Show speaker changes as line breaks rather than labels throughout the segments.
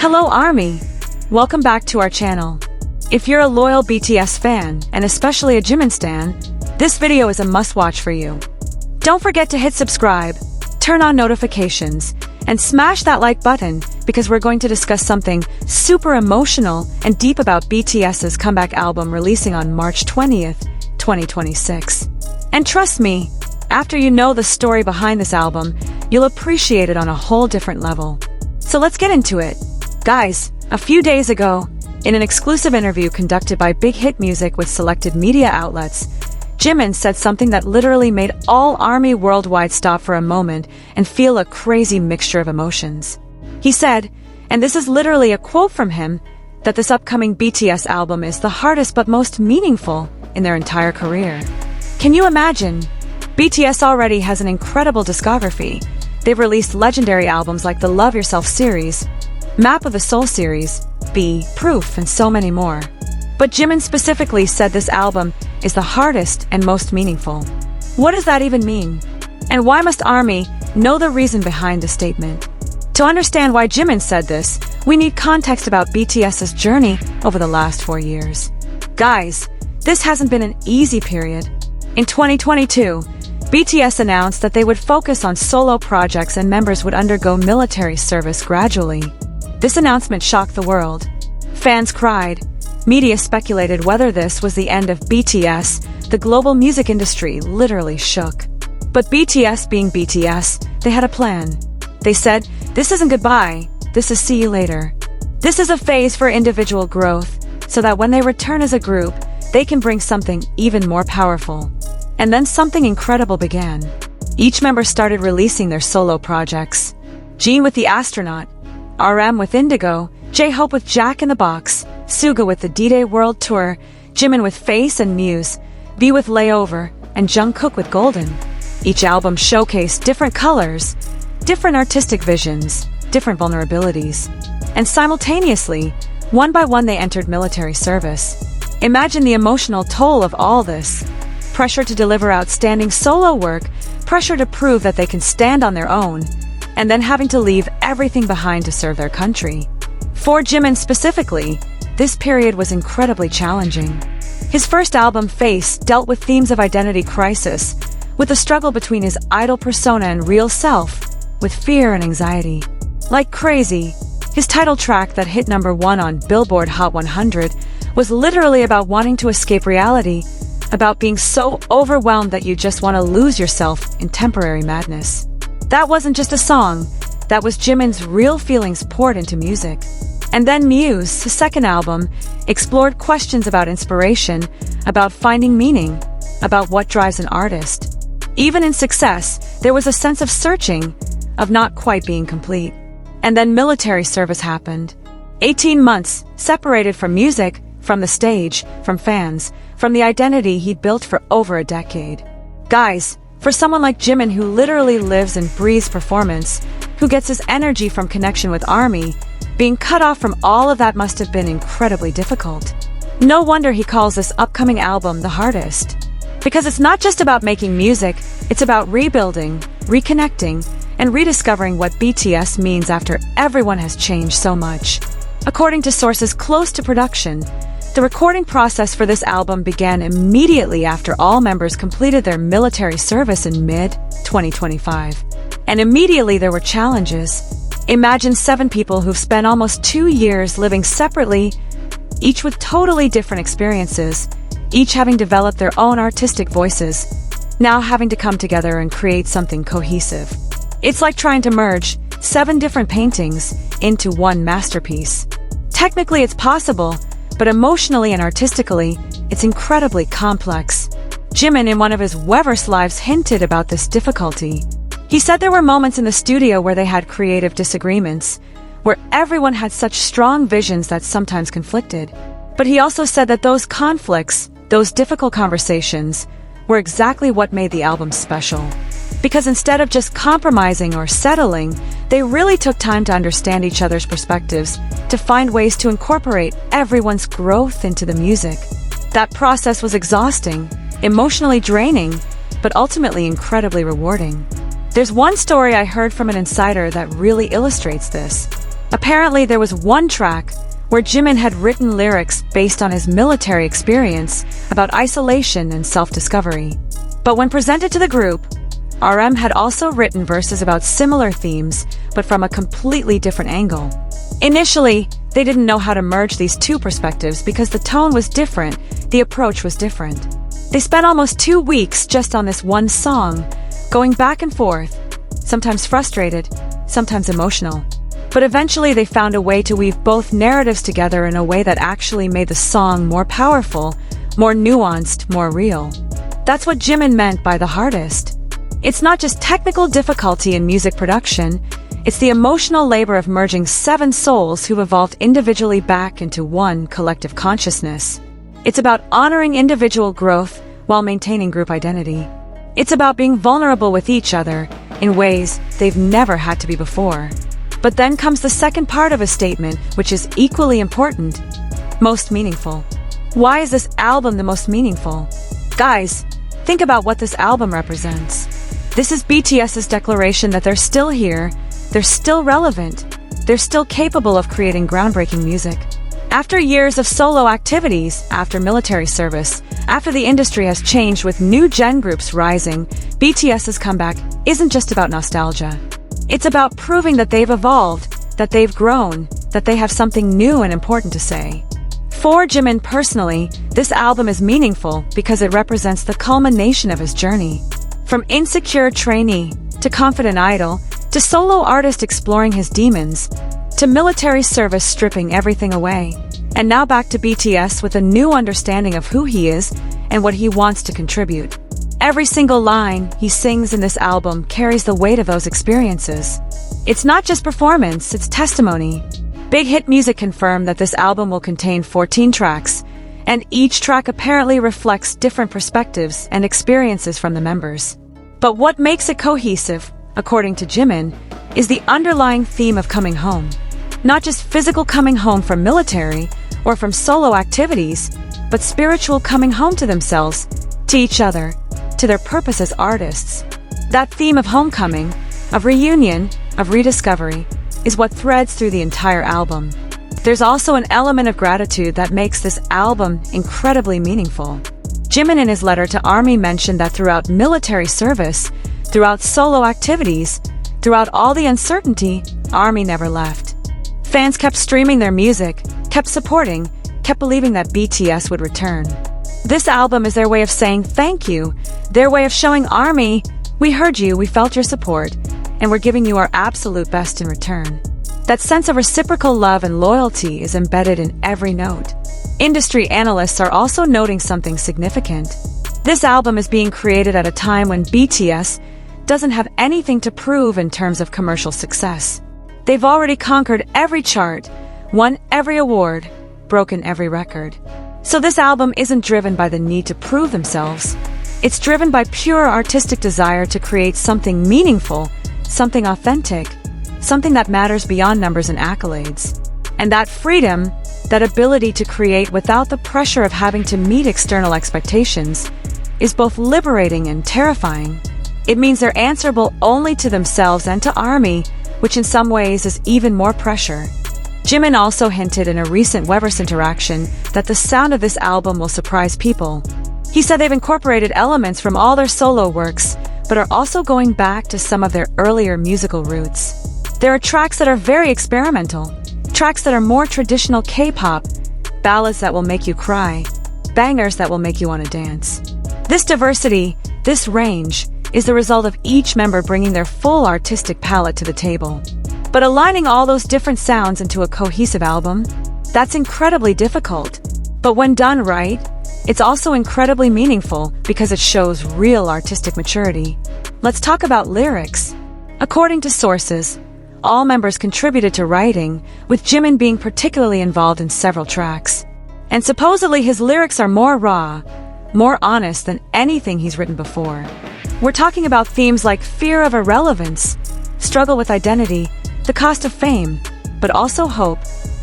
Hello ARMY! Welcome back to our channel. If you're a loyal BTS fan, and especially a Jimin stan, this video is a must-watch for you. Don't forget to hit subscribe, turn on notifications, and smash that like button because we're going to discuss something super emotional and deep about BTS's comeback album releasing on March 20th, 2026. And trust me, after you know the story behind this album, you'll appreciate it on a whole different level. So let's get into it. Guys, a few days ago, in an exclusive interview conducted by Big Hit Music with selected media outlets, Jimin said something that literally made all ARMY worldwide stop for a moment and feel a crazy mixture of emotions. He said, and this is literally a quote from him, that this upcoming BTS album is the hardest but most meaningful in their entire career. Can you imagine? BTS already has an incredible discography. They've released legendary albums like the Love Yourself series, Map of the Soul series, B, Proof, and so many more. But Jimin specifically said this album is the hardest and most meaningful. What does that even mean? And why must ARMY know the reason behind the statement? To understand why Jimin said this, we need context about BTS's journey over the last 4 years. Guys, this hasn't been an easy period. In 2022, BTS announced that they would focus on solo projects and members would undergo military service gradually. This announcement shocked the world. Fans cried. Media speculated whether this was the end of BTS. The global music industry literally shook. But BTS being BTS, they had a plan. They said, this isn't goodbye, this is see you later. This is a phase for individual growth, so that when they return as a group, they can bring something even more powerful. And then something incredible began. Each member started releasing their solo projects. Jin with The Astronaut, RM with Indigo, J-Hope with Jack in the Box, Suga with the D-Day World Tour, Jimin with Face and Muse, V with Layover, and Jungkook with Golden. Each album showcased different colors, different artistic visions, different vulnerabilities. And simultaneously, one by one they entered military service. Imagine the emotional toll of all this. Pressure to deliver outstanding solo work, pressure to prove that they can stand on their own, and then having to leave everything behind to serve their country. For Jimin specifically, this period was incredibly challenging. His first album, Face, dealt with themes of identity crisis, with the struggle between his idol persona and real self, with fear and anxiety. Like Crazy, his title track that hit #1 on Billboard Hot 100 was literally about wanting to escape reality, about being so overwhelmed that you just want to lose yourself in temporary madness. That wasn't just a song, that was Jimin's real feelings poured into music. And then Muse, his second album, explored questions about inspiration, about finding meaning, about what drives an artist. Even in success, there was a sense of searching, of not quite being complete. And then military service happened. 18 months, separated from music, from the stage, from fans, from the identity he'd built for over a decade. Guys, for someone like Jimin who literally lives and breathes performance, who gets his energy from connection with ARMY, being cut off from all of that must have been incredibly difficult. No wonder he calls this upcoming album the hardest. Because it's not just about making music, it's about rebuilding, reconnecting, and rediscovering what BTS means after everyone has changed so much. According to sources close to production, the recording process for this album began immediately after all members completed their military service in mid-2025. And immediately there were challenges. Imagine 7 people who've spent almost 2 years living separately, each with totally different experiences, each having developed their own artistic voices, now having to come together and create something cohesive. It's like trying to merge 7 different paintings into one masterpiece. Technically it's possible, but emotionally and artistically, it's incredibly complex. Jimin in one of his Weverse lives hinted about this difficulty. He said there were moments in the studio where they had creative disagreements, where everyone had such strong visions that sometimes conflicted. But he also said that those conflicts, those difficult conversations, were exactly what made the album special. Because instead of just compromising or settling, they really took time to understand each other's perspectives, to find ways to incorporate everyone's growth into the music. That process was exhausting, emotionally draining, but ultimately incredibly rewarding. There's one story I heard from an insider that really illustrates this. Apparently, there was one track where Jimin had written lyrics based on his military experience about isolation and self-discovery. But when presented to the group, RM had also written verses about similar themes, but from a completely different angle. Initially, they didn't know how to merge these two perspectives because the tone was different, the approach was different. They spent almost 2 weeks just on this one song, going back and forth, sometimes frustrated, sometimes emotional. But eventually they found a way to weave both narratives together in a way that actually made the song more powerful, more nuanced, more real. That's what Jimin meant by the hardest. It's not just technical difficulty in music production, it's the emotional labor of merging 7 souls who've evolved individually back into one collective consciousness. It's about honoring individual growth while maintaining group identity. It's about being vulnerable with each other in ways they've never had to be before. But then comes the second part of a statement, which is equally important, most meaningful. Why is this album the most meaningful? Guys, think about what this album represents. This is BTS's declaration that they're still here, they're still relevant, they're still capable of creating groundbreaking music. After years of solo activities, after military service, after the industry has changed with new gen groups rising, BTS's comeback isn't just about nostalgia. It's about proving that they've evolved, that they've grown, that they have something new and important to say. For Jimin personally, this album is meaningful because it represents the culmination of his journey. From insecure trainee, to confident idol, to solo artist exploring his demons, to military service stripping everything away, and now back to BTS with a new understanding of who he is and what he wants to contribute. Every single line he sings in this album carries the weight of those experiences. It's not just performance, it's testimony. Big Hit Music confirmed that this album will contain 14 tracks, and each track apparently reflects different perspectives and experiences from the members. But what makes it cohesive, according to Jimin, is the underlying theme of coming home. Not just physical coming home from military or from solo activities, but spiritual coming home to themselves, to each other, to their purpose as artists. That theme of homecoming, of reunion, of rediscovery, is what threads through the entire album. There's also an element of gratitude that makes this album incredibly meaningful. Jimin in his letter to ARMY mentioned that throughout military service, throughout solo activities, throughout all the uncertainty, ARMY never left. Fans kept streaming their music, kept supporting, kept believing that BTS would return. This album is their way of saying thank you, their way of showing ARMY, we heard you, we felt your support, and we're giving you our absolute best in return. That sense of reciprocal love and loyalty is embedded in every note. Industry analysts are also noting something significant. This album is being created at a time when BTS doesn't have anything to prove in terms of commercial success. They've already conquered every chart, won every award, broken every record. So this album isn't driven by the need to prove themselves. It's driven by pure artistic desire to create something meaningful, something authentic, something that matters beyond numbers and accolades. And that freedom, that ability to create without the pressure of having to meet external expectations, is both liberating and terrifying. It means they're answerable only to themselves and to ARMY, which in some ways is even more pressure. Jimin also hinted in a recent Weverse interaction that the sound of this album will surprise people. He said they've incorporated elements from all their solo works, but are also going back to some of their earlier musical roots. There are tracks that are very experimental, tracks that are more traditional K-pop, ballads that will make you cry, bangers that will make you want to dance. This diversity, this range, is the result of each member bringing their full artistic palette to the table. But aligning all those different sounds into a cohesive album, that's incredibly difficult. But when done right, it's also incredibly meaningful because it shows real artistic maturity. Let's talk about lyrics. According to sources, all members contributed to writing, with Jimin being particularly involved in several tracks. And supposedly his lyrics are more raw, more honest than anything he's written before. We're talking about themes like fear of irrelevance, struggle with identity, the cost of fame, but also hope,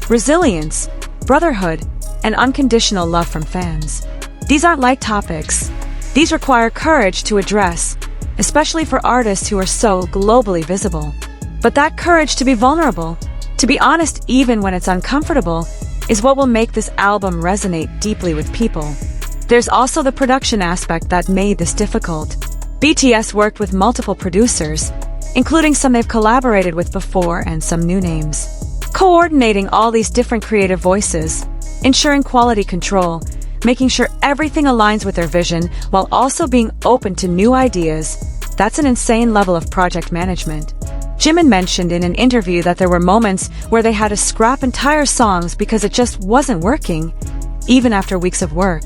resilience, brotherhood, and unconditional love from fans. These aren't light topics. These require courage to address, especially for artists who are so globally visible. But that courage to be vulnerable, To be honest, even when it's uncomfortable, is what will make this album resonate deeply with people. There's also the production aspect that made this difficult. BTS worked with multiple producers, including some they've collaborated with before and some new names. Coordinating all these different creative voices, ensuring quality control, making sure everything aligns with their vision while also being open to new ideas, that's an insane level of project management. Jimin mentioned in an interview that there were moments where they had to scrap entire songs because it just wasn't working, even after weeks of work.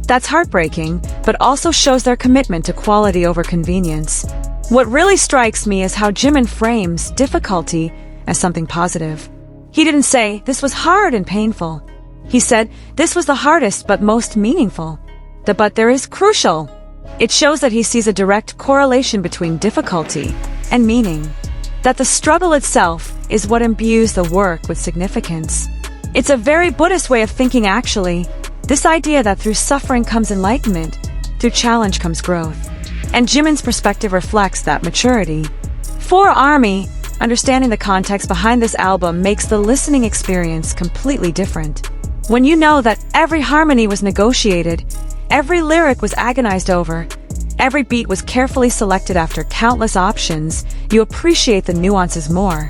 That's heartbreaking, but also shows their commitment to quality over convenience. What really strikes me is how Jimin frames difficulty as something positive. He didn't say, "This was hard and painful." He said, "This was the hardest but most meaningful." The "but" there is crucial. It shows that he sees a direct correlation between difficulty and meaning. That the struggle itself is what imbues the work with significance. It's a very Buddhist way of thinking, actually. This idea that through suffering comes enlightenment, through challenge comes growth. And Jimin's perspective reflects that maturity. For ARMY, understanding the context behind this album makes the listening experience completely different. When you know that every harmony was negotiated, every lyric was agonized over, every beat was carefully selected after countless options, you appreciate the nuances more.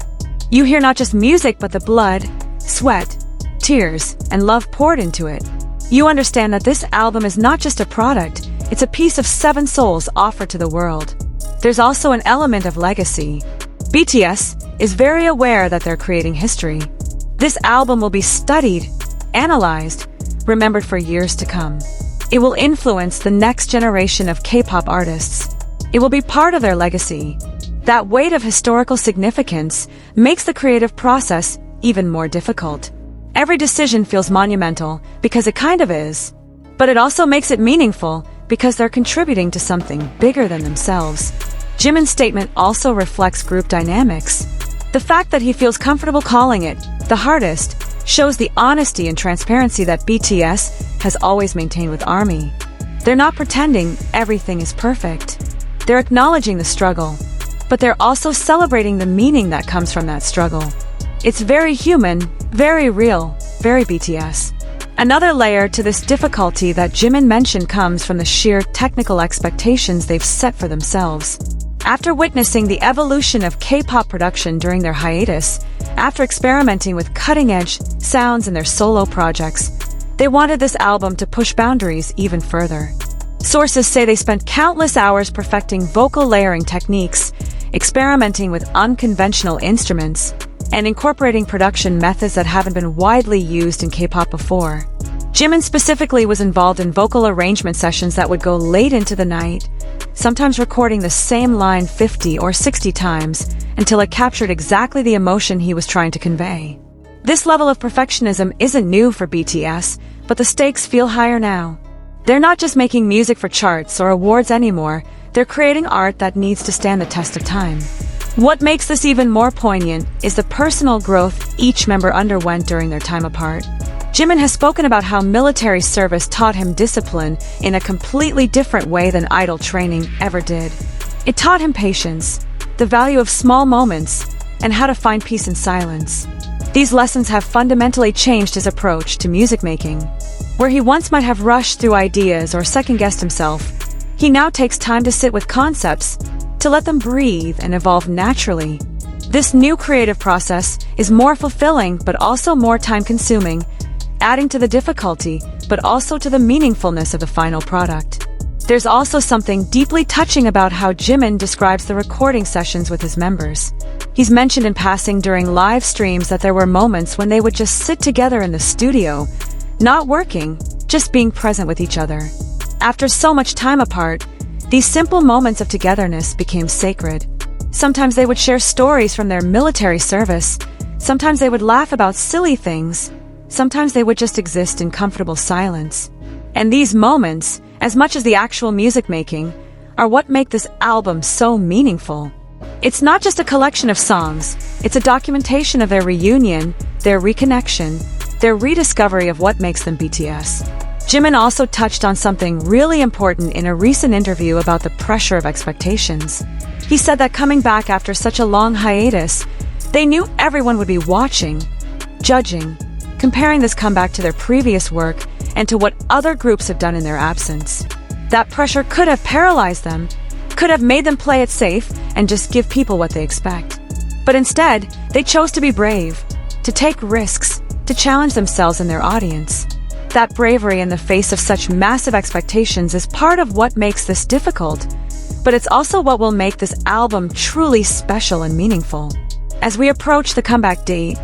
You hear not just music but the blood, sweat, tears, and love poured into it. You understand that this album is not just a product, it's a piece of 7 souls offered to the world. There's also an element of legacy. BTS is very aware that they're creating history. This album will be studied, analyzed, remembered for years to come. It will influence the next generation of K-pop artists. It will be part of their legacy. That weight of historical significance makes the creative process even more difficult. Every decision feels monumental because it kind of is. But it also makes it meaningful because they're contributing to something bigger than themselves. Jimin's statement also reflects group dynamics. The fact that he feels comfortable calling it the hardest shows the honesty and transparency that BTS has always maintained with ARMY. They're not pretending everything is perfect. They're acknowledging the struggle, but they're also celebrating the meaning that comes from that struggle. It's very human, very real, very BTS. Another layer to this difficulty that Jimin mentioned comes from the sheer technical expectations they've set for themselves. After witnessing the evolution of K-pop production during their hiatus, after experimenting with cutting-edge sounds in their solo projects, they wanted this album to push boundaries even further. Sources say they spent countless hours perfecting vocal layering techniques, experimenting with unconventional instruments, and incorporating production methods that haven't been widely used in K-pop before. Jimin specifically was involved in vocal arrangement sessions that would go late into the night, sometimes recording the same line 50 or 60 times until it captured exactly the emotion he was trying to convey. This level of perfectionism isn't new for BTS, but the stakes feel higher now. They're not just making music for charts or awards anymore, they're creating art that needs to stand the test of time. What makes this even more poignant is the personal growth each member underwent during their time apart. Jimin has spoken about how military service taught him discipline in a completely different way than idol training ever did. It taught him patience, the value of small moments, and how to find peace in silence. These lessons have fundamentally changed his approach to music making. Where he once might have rushed through ideas or second-guessed himself, he now takes time to sit with concepts, to let them breathe and evolve naturally. This new creative process is more fulfilling but also more time-consuming, adding to the difficulty but also to the meaningfulness of the final product. There's also something deeply touching about how Jimin describes the recording sessions with his members. He's mentioned in passing during live streams that there were moments when they would just sit together in the studio, not working, just being present with each other. After so much time apart, these simple moments of togetherness became sacred. Sometimes they would share stories from their military service, sometimes they would laugh about silly things, sometimes they would just exist in comfortable silence. And these moments, as much as the actual music making, are what make this album so meaningful. It's not just a collection of songs, it's a documentation of their reunion, their reconnection, their rediscovery of what makes them BTS. Jimin also touched on something really important in a recent interview about the pressure of expectations. He said that coming back after such a long hiatus They knew everyone would be watching, judging, comparing this comeback to their previous work and to what other groups have done in their absence. That pressure could have paralyzed them, could have made them play it safe and just give people what they expect. But instead, they chose to be brave, to take risks, to challenge themselves and their audience. That bravery in the face of such massive expectations is part of what makes this difficult, but it's also what will make this album truly special and meaningful. As we approach the comeback date,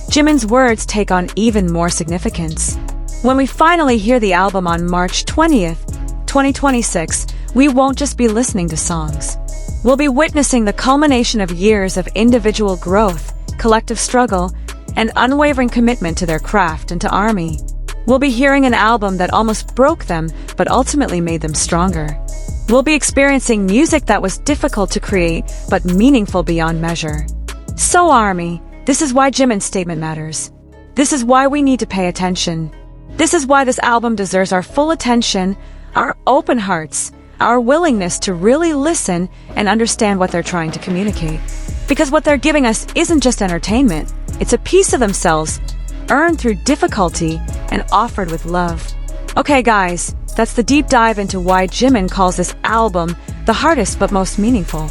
Jimin's words take on even more significance. When we finally hear the album on March 20th, 2026, we won't just be listening to songs. We'll be witnessing the culmination of years of individual growth, collective struggle, and unwavering commitment to their craft and to ARMY. We'll be hearing an album that almost broke them, but ultimately made them stronger. We'll be experiencing music that was difficult to create, but meaningful beyond measure. So ARMY, this is why Jimin's statement matters. This is why we need to pay attention. This is why this album deserves our full attention, our open hearts, our willingness to really listen and understand what they're trying to communicate. Because what they're giving us isn't just entertainment, it's a piece of themselves, earned through difficulty and offered with love. Okay guys, that's the deep dive into why Jimin calls this album the hardest but most meaningful.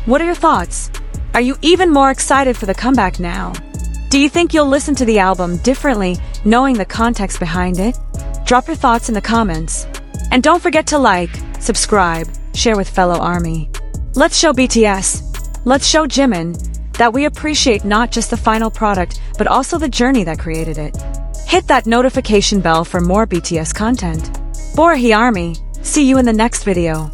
What are your thoughts? Are you even more excited for the comeback now? Do you think you'll listen to the album differently knowing the context behind it? Drop your thoughts in the comments. And don't forget to like, subscribe, share with fellow ARMY. Let's show BTS, let's show Jimin, that we appreciate not just the final product, but also the journey that created it. Hit that notification bell for more BTS content. Bora hi ARMY, see you in the next video.